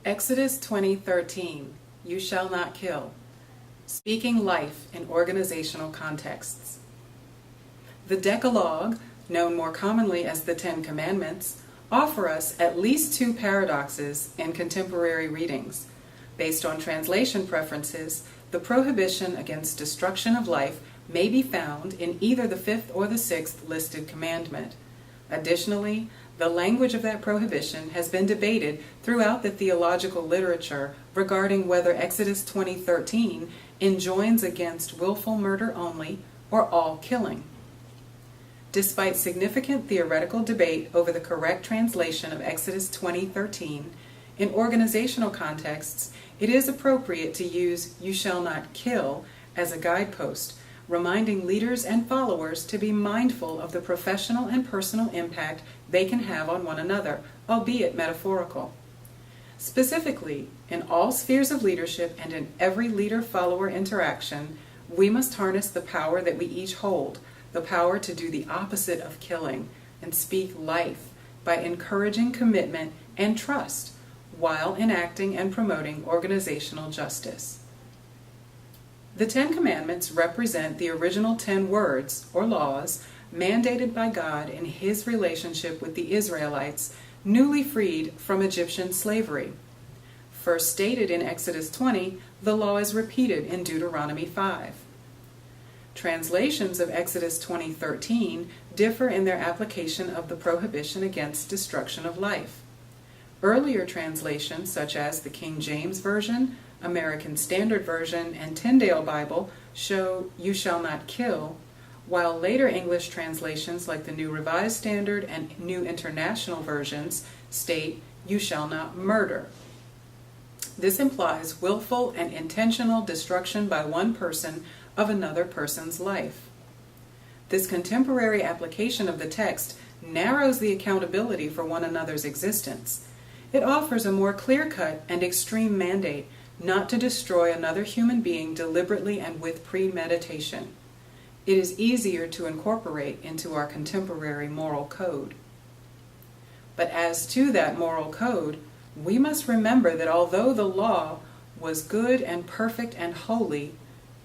Exodus 20:13, You shall not kill. Speaking life in organizational contexts. The Decalogue, known more commonly as the Ten Commandments, offer us at least two paradoxes in contemporary readings. Based on translation preferences, the prohibition against destruction of life may be found in either the fifth or the sixth listed commandment. Additionally, the language of that prohibition has been debated throughout the theological literature regarding whether Exodus 20:13 enjoins against willful murder only or all killing. Despite significant theoretical debate over the correct translation of Exodus 20:13, in organizational contexts, it is appropriate to use "you shall not kill" as a guidepost, reminding leaders and followers to be mindful of the professional and personal impact they can have on one another, albeit metaphorical. Specifically, in all spheres of leadership and in every leader-follower interaction, we must harness the power that we each hold, the power to do the opposite of killing and speak life by encouraging commitment and trust while enacting and promoting organizational justice. The Ten Commandments represent the original 10 words, or laws, mandated by God in His relationship with the Israelites, newly freed from Egyptian slavery. First stated in Exodus 20, the law is repeated in Deuteronomy 5. Translations of Exodus 20:13 differ in their application of the prohibition against destruction of life. Earlier translations, such as the King James Version, American Standard Version, and Tyndale Bible, show "you shall not kill," while later English translations like the New Revised Standard and New International Versions state "you shall not murder." This implies willful and intentional destruction by one person of another person's life. This contemporary application of the text narrows the accountability for one another's existence. It offers a more clear-cut and extreme mandate not to destroy another human being deliberately and with premeditation. It is easier to incorporate into our contemporary moral code. But as to that moral code, we must remember that although the law was good and perfect and holy,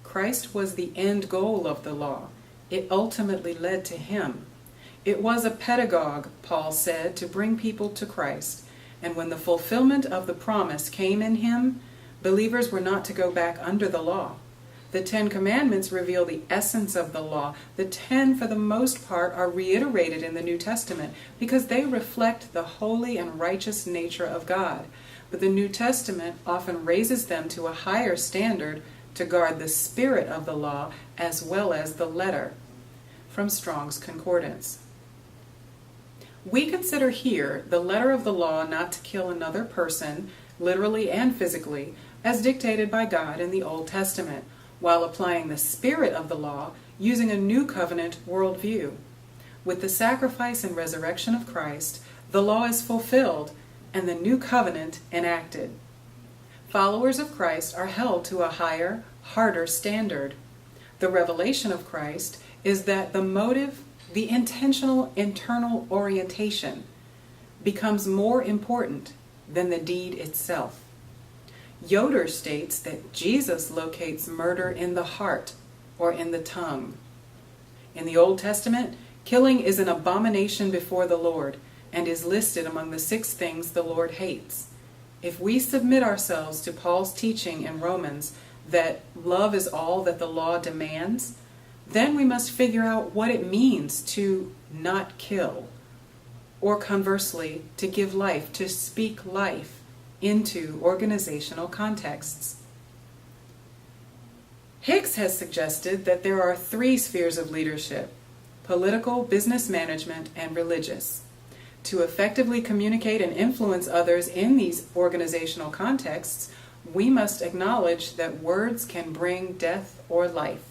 Christ was the end goal of the law. It ultimately led to Him. It was a pedagogue, Paul said, to bring people to Christ. And when the fulfillment of the promise came in Him, believers were not to go back under the law. The Ten Commandments reveal the essence of the law. The 10, for the most part, are reiterated in the New Testament because they reflect the holy and righteous nature of God. But the New Testament often raises them to a higher standard to guard the spirit of the law as well as the letter. From Strong's Concordance. We consider here the letter of the law not to kill another person, literally and physically, as dictated by God in the Old Testament, while applying the spirit of the law using a new covenant worldview. With the sacrifice and resurrection of Christ, the law is fulfilled and the new covenant enacted. Followers of Christ are held to a higher, harder standard. The revelation of Christ is that the motive, the intentional internal orientation, becomes more important than the deed itself. Yoder states that Jesus locates murder in the heart or in the tongue. In the Old Testament, killing is an abomination before the Lord and is listed among the 6 things the Lord hates. If we submit ourselves to Paul's teaching in Romans that love is all that the law demands, then we must figure out what it means to not kill, or conversely, to give life, to speak life into organizational contexts. Hicks has suggested that there are 3 spheres of leadership: political, business management, and religious. To effectively communicate and influence others in these organizational contexts, we must acknowledge that words can bring death or life.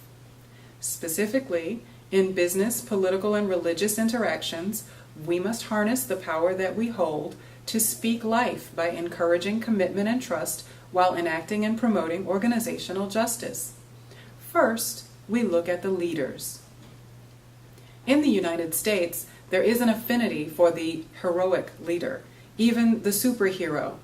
Specifically, in business, political, and religious interactions, we must harness the power that we hold to speak life by encouraging commitment and trust while enacting and promoting organizational justice. First, we look at the leaders. In the United States, there is an affinity for the heroic leader, even the superhero.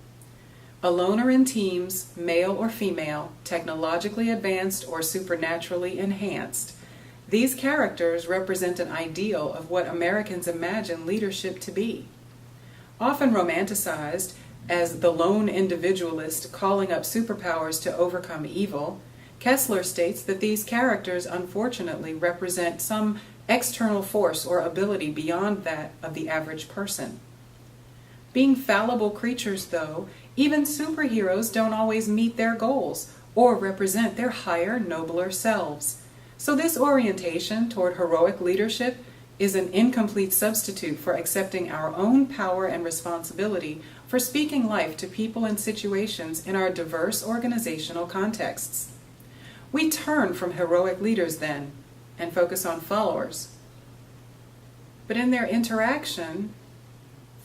Alone or in teams, male or female, technologically advanced or supernaturally enhanced, these characters represent an ideal of what Americans imagine leadership to be. Often romanticized as the lone individualist calling up superpowers to overcome evil, Kessler states that these characters unfortunately represent some external force or ability beyond that of the average person. Being fallible creatures, though, even superheroes don't always meet their goals or represent their higher, nobler selves. So this orientation toward heroic leadership is an incomplete substitute for accepting our own power and responsibility for speaking life to people and situations in our diverse organizational contexts. We turn from heroic leaders then and focus on followers. But in their interaction,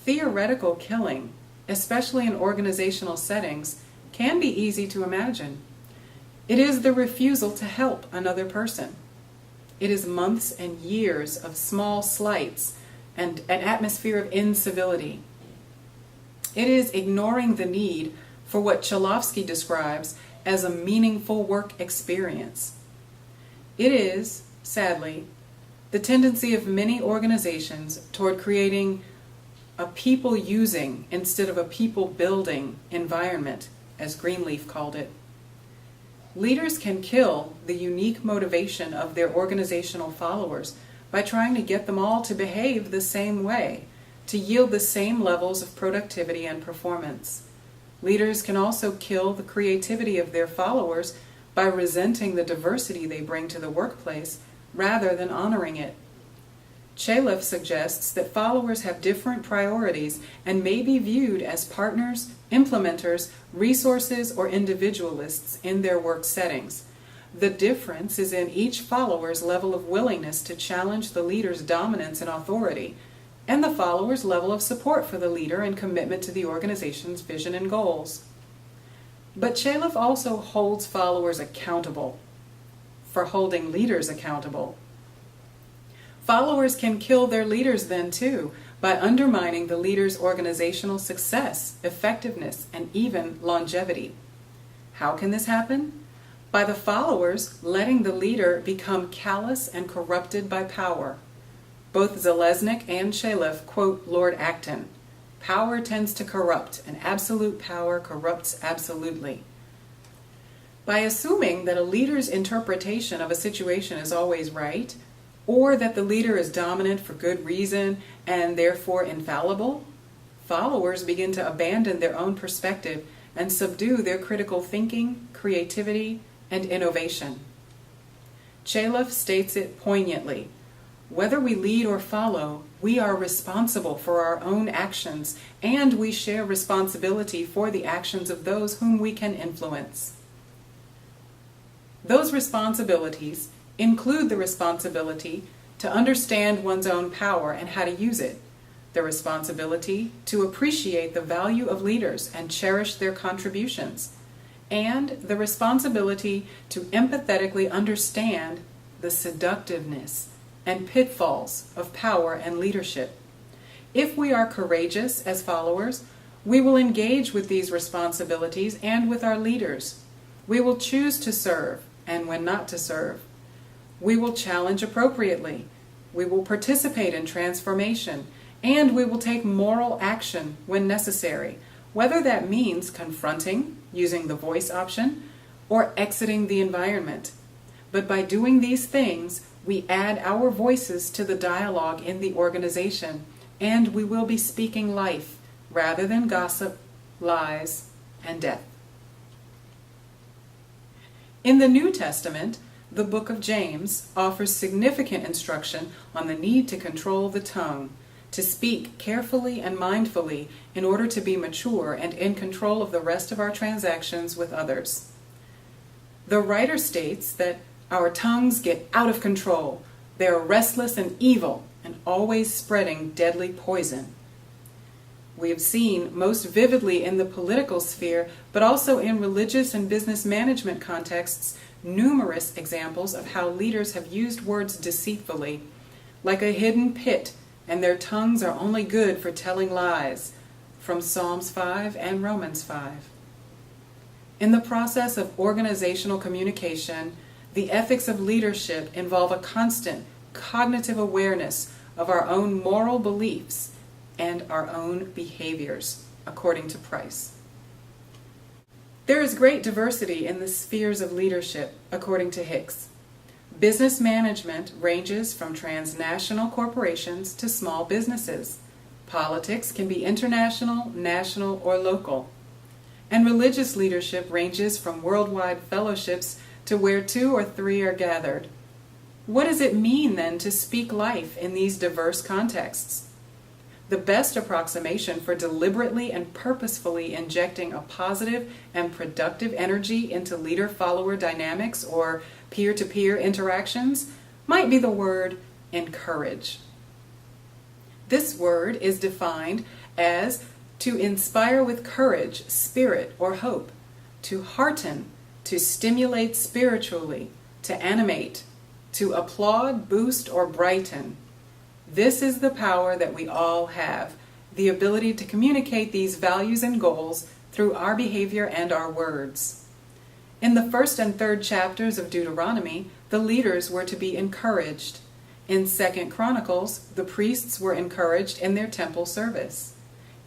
theoretical killing, especially in organizational settings, can be easy to imagine. It is the refusal to help another person. It is months and years of small slights and an atmosphere of incivility. It is ignoring the need for what Cholofsky describes as a meaningful work experience. It is, sadly, the tendency of many organizations toward creating a people-using instead of a people-building environment, as Greenleaf called it. Leaders can kill the unique motivation of their organizational followers by trying to get them all to behave the same way, to yield the same levels of productivity and performance. Leaders can also kill the creativity of their followers by resenting the diversity they bring to the workplace rather than honoring it. Chalef suggests that followers have different priorities and may be viewed as partners, implementers, resources, or individualists in their work settings. The difference is in each follower's level of willingness to challenge the leader's dominance and authority, and the follower's level of support for the leader and commitment to the organization's vision and goals. But Chalef also holds followers accountable for holding leaders accountable. Followers can kill their leaders then too, by undermining the leader's organizational success, effectiveness, and even longevity. How can this happen? By the followers letting the leader become callous and corrupted by power. Both Zeleznik and Chalef quote Lord Acton, "Power tends to corrupt, and absolute power corrupts absolutely." By assuming that a leader's interpretation of a situation is always right, or that the leader is dominant for good reason and therefore infallible, followers begin to abandon their own perspective and subdue their critical thinking, creativity, and innovation. Chalef states it poignantly: whether we lead or follow, we are responsible for our own actions, and we share responsibility for the actions of those whom we can influence. Those responsibilities include the responsibility to understand one's own power and how to use it, the responsibility to appreciate the value of leaders and cherish their contributions, and the responsibility to empathetically understand the seductiveness and pitfalls of power and leadership. If we are courageous as followers, we will engage with these responsibilities and with our leaders. We will choose to serve and when not to serve. We will challenge appropriately. We will participate in transformation, and we will take moral action when necessary, whether that means confronting, using the voice option, or exiting the environment. But by doing these things, we add our voices to the dialogue in the organization, and we will be speaking life rather than gossip, lies, and death. In the New Testament, the book of James offers significant instruction on the need to control the tongue, to speak carefully and mindfully in order to be mature and in control of the rest of our transactions with others. The writer states that our tongues get out of control. They are restless and evil and always spreading deadly poison. We have seen most vividly in the political sphere, but also in religious and business management contexts, numerous examples of how leaders have used words deceitfully, like a hidden pit, and their tongues are only good for telling lies, from Psalms 5 and Romans 5. In the process of organizational communication, the ethics of leadership involve a constant cognitive awareness of our own moral beliefs and our own behaviors, according to Price. There is great diversity in the spheres of leadership, according to Hicks. Business management ranges from transnational corporations to small businesses. Politics can be international, national, or local. And religious leadership ranges from worldwide fellowships to where 2 or 3 are gathered. What does it mean then to speak life in these diverse contexts? The best approximation for deliberately and purposefully injecting a positive and productive energy into leader-follower dynamics or peer-to-peer interactions might be the word encourage. This word is defined as to inspire with courage, spirit, or hope, to hearten, to stimulate spiritually, to animate, to applaud, boost, or brighten. This is the power that we all have, the ability to communicate these values and goals through our behavior and our words. In the 1st and 3rd chapters of Deuteronomy, the leaders were to be encouraged. In 2nd Chronicles, the priests were encouraged in their temple service.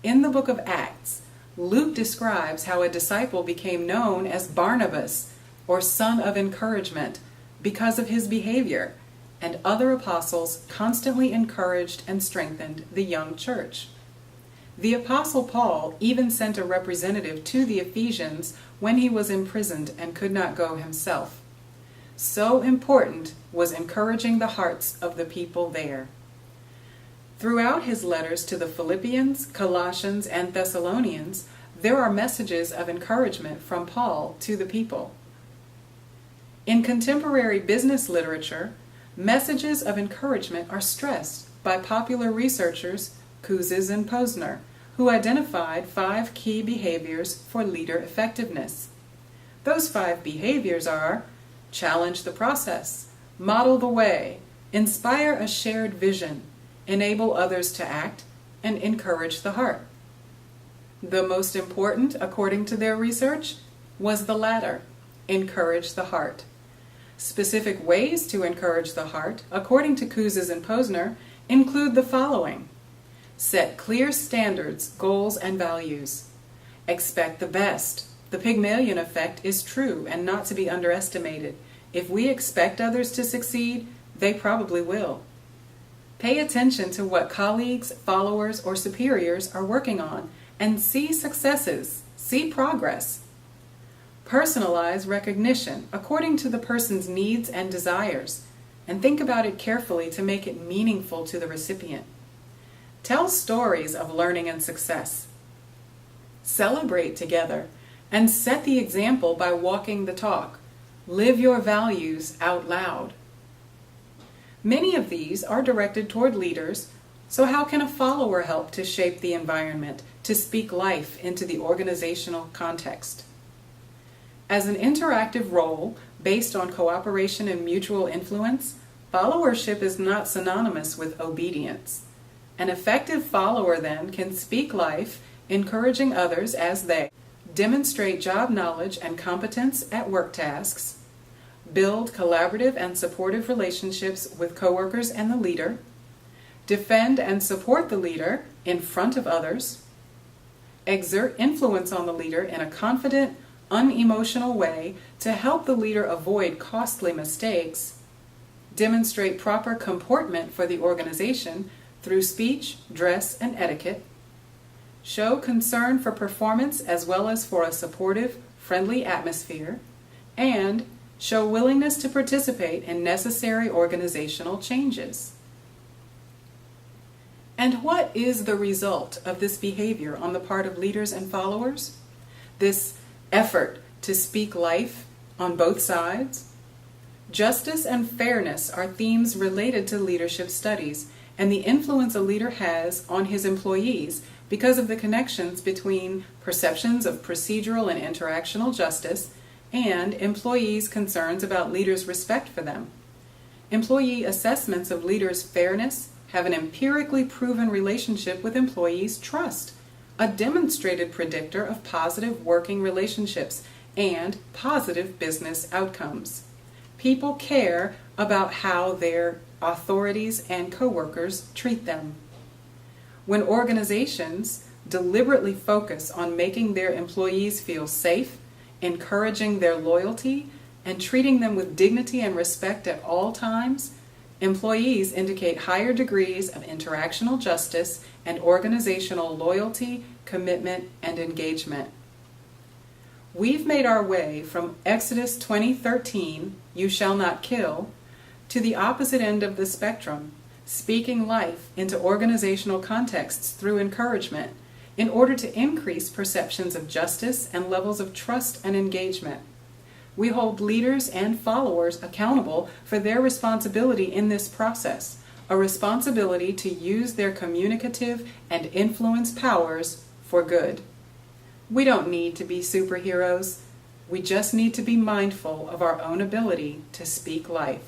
In the book of Acts, Luke describes how a disciple became known as Barnabas, or son of encouragement, because of his behavior, and other apostles constantly encouraged and strengthened the young church. The Apostle Paul even sent a representative to the Ephesians when he was imprisoned and could not go himself. So important was encouraging the hearts of the people there. Throughout his letters to the Philippians, Colossians, and Thessalonians, there are messages of encouragement from Paul to the people. In contemporary business literature, messages of encouragement are stressed by popular researchers Kouzes and Posner, who identified 5 key behaviors for leader effectiveness. Those 5 behaviors are: challenge the process, model the way, inspire a shared vision, enable others to act, and encourage the heart. The most important, according to their research, was the latter, encourage the heart. Specific ways to encourage the heart, according to Kouzes and Posner, include the following: set clear standards, goals, and values. Expect the best. The Pygmalion effect is true and not to be underestimated. If we expect others to succeed, they probably will. Pay attention to what colleagues, followers, or superiors are working on and see successes, see progress. Personalize recognition according to the person's needs and desires, and think about it carefully to make it meaningful to the recipient. Tell stories of learning and success. Celebrate together and set the example by walking the talk. Live your values out loud. Many of these are directed toward leaders, so how can a follower help to shape the environment, to speak life into the organizational context? As an interactive role based on cooperation and mutual influence, followership is not synonymous with obedience. An effective follower then can speak life, encouraging others as they demonstrate job knowledge and competence at work tasks, build collaborative and supportive relationships with coworkers and the leader, defend and support the leader in front of others, exert influence on the leader in a confident, unemotional way to help the leader avoid costly mistakes, demonstrate proper comportment for the organization through speech, dress, and etiquette, show concern for performance as well as for a supportive, friendly atmosphere, and show willingness to participate in necessary organizational changes. And what is the result of this behavior on the part of leaders and followers? This effort to speak life on both sides? Justice and fairness are themes related to leadership studies and the influence a leader has on his employees because of the connections between perceptions of procedural and interactional justice and employees' concerns about leaders' respect for them. Employee assessments of leaders' fairness have an empirically proven relationship with employees' trust, a demonstrated predictor of positive working relationships and positive business outcomes. People care about how their authorities and coworkers treat them. When organizations deliberately focus on making their employees feel safe, encouraging their loyalty, and treating them with dignity and respect at all times, employees indicate higher degrees of interactional justice and organizational loyalty, commitment, and engagement. We've made our way from Exodus 20:13, "You shall not kill," to the opposite end of the spectrum, speaking life into organizational contexts through encouragement in order to increase perceptions of justice and levels of trust and engagement. We hold leaders and followers accountable for their responsibility in this process, a responsibility to use their communicative and influence powers for good. We don't need to be superheroes. We just need to be mindful of our own ability to speak life.